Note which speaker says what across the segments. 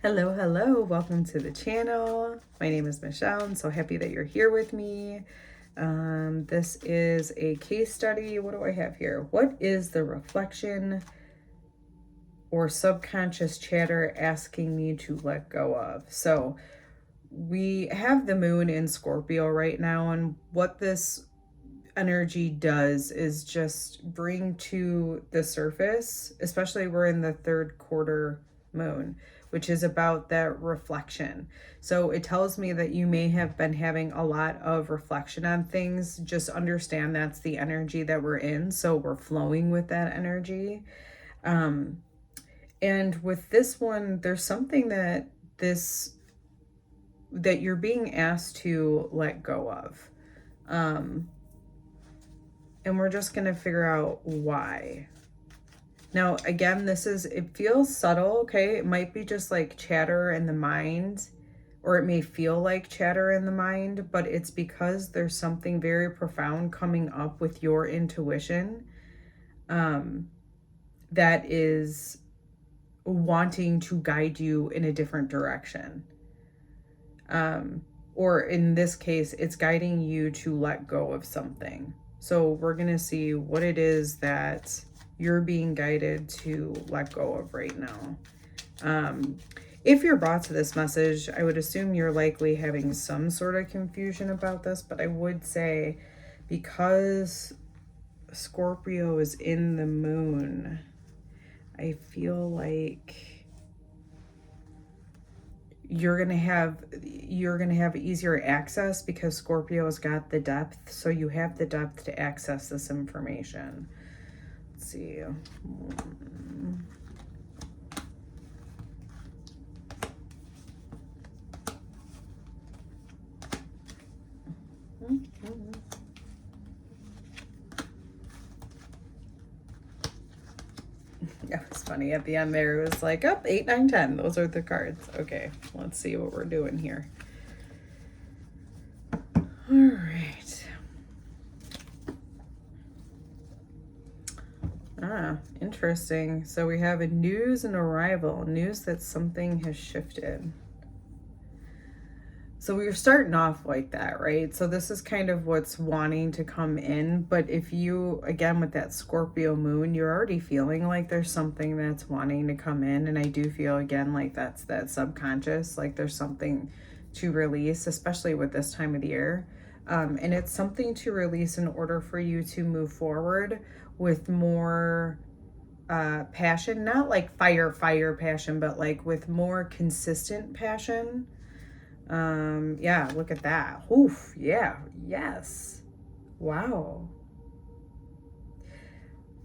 Speaker 1: Hello, hello, welcome to the channel. My name is Michelle. I'm so happy that you're here with me. This is a case study. What do I have here? What is the reflection or subconscious chatter asking me to let go of? So we have the moon in Scorpio right now, and what this energy does is just bring to the surface, especially we're in the third quarter moon, which is about that reflection. So it tells me that you may have been having a lot of reflection on things. Just understand that's the energy that we're in. So we're flowing with that energy. And with this one, there's something that you're being asked to let go of. And we're just going to figure out why. Now, again, it feels subtle, okay? It might be just like chatter in the mind, or it may feel like chatter in the mind, but it's because there's something very profound coming up with your intuition that is wanting to guide you in a different direction. Or in this case, it's guiding you to let go of something. So we're going to see what it is that you're being guided to let go of right now. If you're brought to this message, I would assume you're likely having some sort of confusion about this, but I would say because Scorpio is in the moon, I feel like you're gonna have easier access because Scorpio's got the depth, so you have the depth to access this information. Let's see. Yeah, it was funny at the end there. It was like, up 8, 9, 10. Those are the cards. Okay, let's see what we're doing here. All right. Interesting. So we have a news and arrival. News that something has shifted. So we were starting off like that, right? So this is kind of what's wanting to come in. But if you, again, with that Scorpio moon, you're already feeling like there's something that's wanting to come in. And I do feel, again, like that's that subconscious, like there's something to release, especially with this time of the year. And it's something to release in order for you to move forward with more passion, not like fire passion, but like with more consistent passion. Yeah, look at that. Oof, yeah, yes. Wow.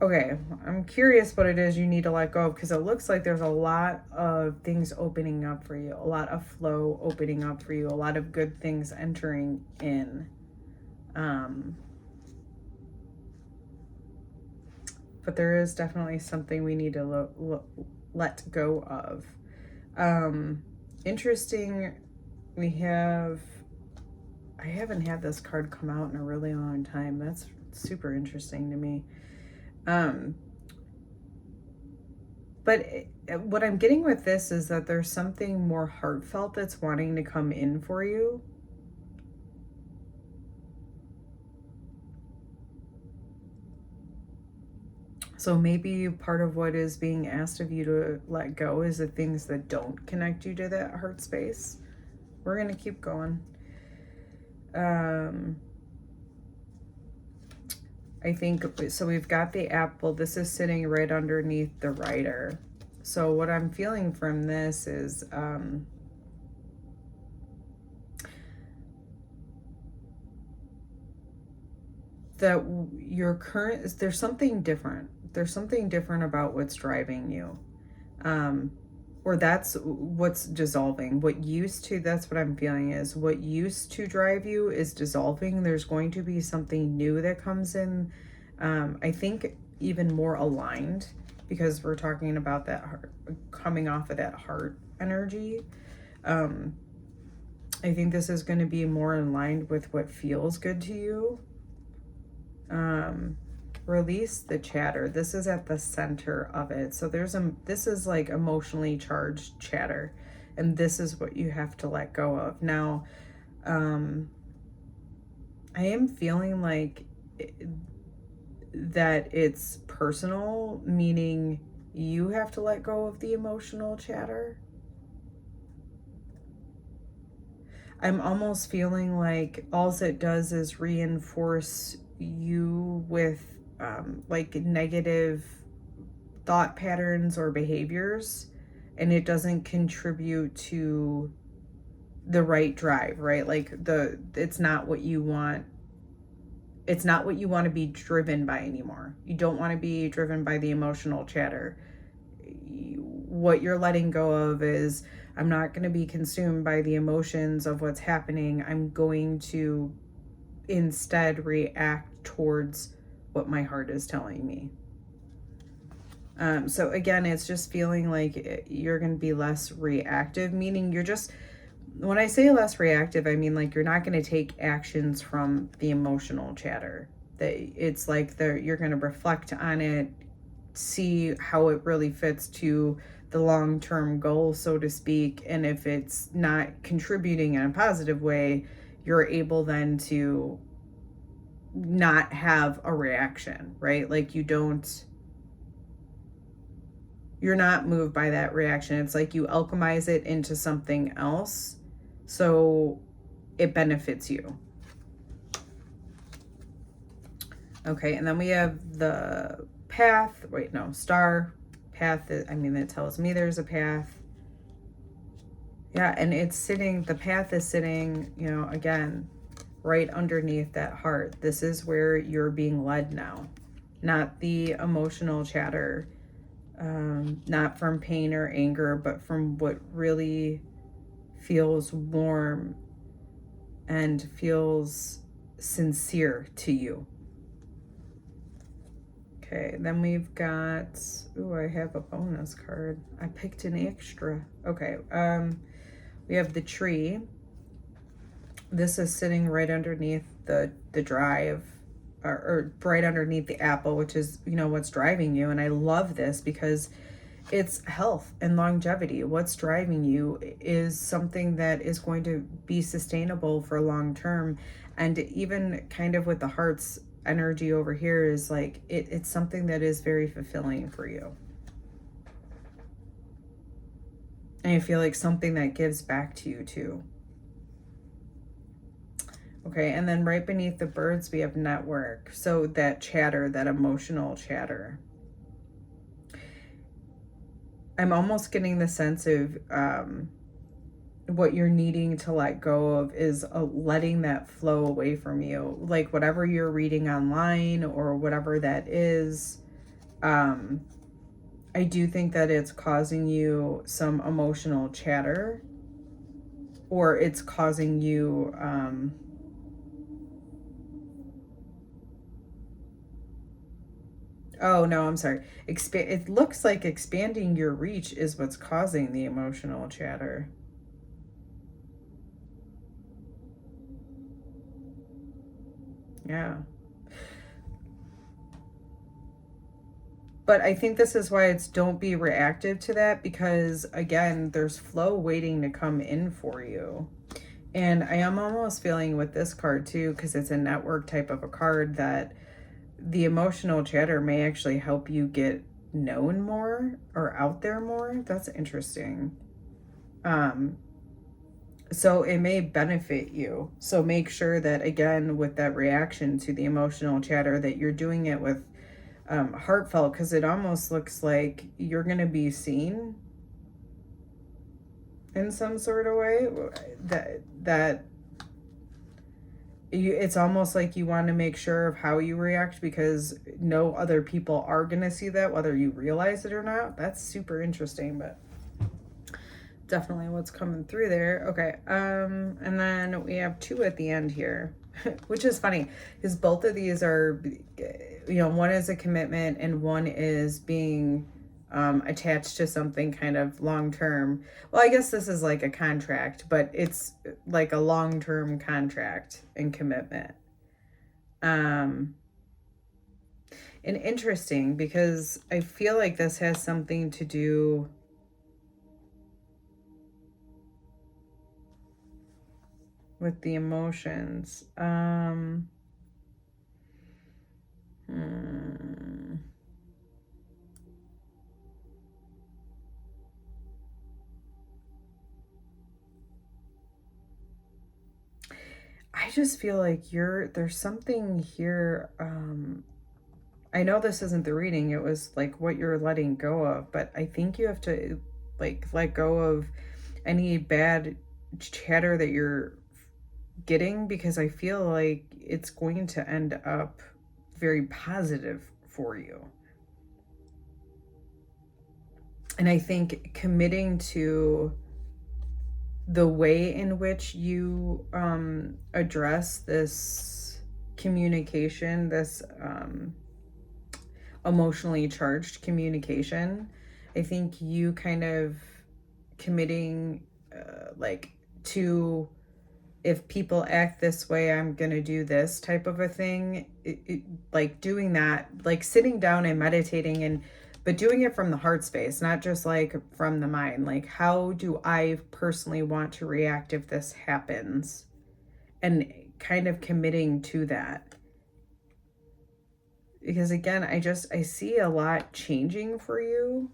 Speaker 1: Okay, I'm curious what it is you need to let go of, because it looks like there's a lot of things opening up for you, a lot of flow opening up for you, a lot of good things entering in. But there is definitely something we need to let go of. Interesting. I haven't had this card come out in a really long time. That's super interesting to me. But what I'm getting with this is that there's something more heartfelt that's wanting to come in for you. So maybe part of what is being asked of you to let go is the things that don't connect you to that heart space. We're going to keep going. I think, so we've got the apple. This is sitting right underneath the Rider. So what I'm feeling from this is that there's something different. There's something different about what's driving you. Or that's what's dissolving. That's what I'm feeling is what used to drive you is dissolving. There's going to be something new that comes in. I think even more aligned, because we're talking about that heart, coming off of that heart energy. I think this is going to be more in line with what feels good to you. Release the chatter. This is at the center of it. So this is like emotionally charged chatter. And this is what you have to let go of. Now, I am feeling like that it's personal, meaning you have to let go of the emotional chatter. I'm almost feeling like all it does is reinforce you with like negative thought patterns or behaviors, and it doesn't contribute to the right drive, right? Like it's not what you want. It's not what you want to be driven by anymore. You don't want to be driven by the emotional chatter. What you're letting go of is, I'm not going to be consumed by the emotions of what's happening. I'm going to instead react towards what my heart is telling me. So again, it's just feeling like you're going to be less reactive, meaning you're just, when I say less reactive, I mean like you're not going to take actions from the emotional chatter. That it's like you're going to reflect on it, see how it really fits to the long-term goal, so to speak. And if it's not contributing in a positive way, you're able then to not have a reaction, right? Like you're not moved by that reaction. It's like you alchemize it into something else, so it benefits you. Okay, and then we have the path. Wait, no, star. Path, I mean, it tells me there's a path. Yeah, and it's sitting, the path is sitting, you know, again, right underneath that heart. This is where you're being led now, not the emotional chatter. Not from pain or anger, but from what really feels warm and feels sincere to you. Okay, then we've got, ooh, I have a bonus card. I picked an extra. Okay, we have the tree. This is sitting right underneath the drive, or right underneath the apple, which is, you know, what's driving you. And I love this because it's health and longevity. What's driving you is something that is going to be sustainable for long term. And even kind of with the heart's energy over here is like, it's something that is very fulfilling for you. And I feel like something that gives back to you too. Okay, and then right beneath the birds, we have network. So that chatter, that emotional chatter. I'm almost getting the sense of what you're needing to let go of is letting that flow away from you. Like whatever you're reading online or whatever that is, I do think that it's causing you some emotional chatter, or it's causing you... Oh, no, I'm sorry. It looks like expanding your reach is what's causing the emotional chatter. Yeah. But I think this is why it's don't be reactive to that, because again, there's flow waiting to come in for you. And I am almost feeling with this card too, because it's a network type of a card, that the emotional chatter may actually help you get known more or out there more. That's interesting. So it may benefit you. So make sure that, again, with that reaction to the emotional chatter, that you're doing it with heartfelt, because it almost looks like you're going to be seen in some sort of way. It's almost like you want to make sure of how you react, because no other people are going to see that, whether you realize it or not. That's super interesting, but definitely what's coming through there. Okay, and then we have 2 at the end here, which is funny because both of these are, you know, one is a commitment and one is being attached to something kind of long-term. Well, I guess this is like a contract, but it's like a long-term contract and commitment. And interesting, because I feel like this has something to do with the emotions. I just feel like there's something here. I know this isn't the reading, it was like what you're letting go of, but I think you have to like let go of any bad chatter that you're getting, because I feel like it's going to end up very positive for you. And I think committing to the way in which you address this communication, this emotionally charged communication, I think you kind of committing like to, if people act this way, I'm gonna do this type of a thing. Like doing that, like sitting down and meditating, but doing it from the heart space, not just like from the mind. Like, how do I personally want to react if this happens? And kind of committing to that. Because again, I see a lot changing for you.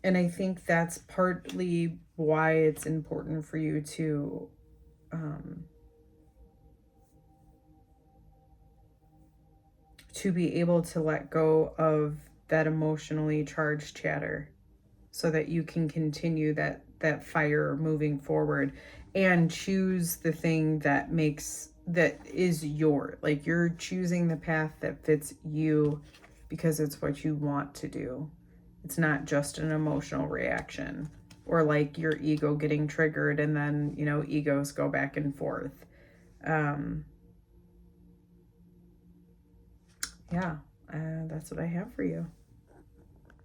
Speaker 1: And I think that's partly why it's important for you to be able to let go of that emotionally charged chatter, so that you can continue that fire moving forward and choose the thing that is like you're choosing the path that fits you because it's what you want to do. It's not just an emotional reaction, or like your ego getting triggered and then, egos go back and forth. Yeah, that's what I have for you.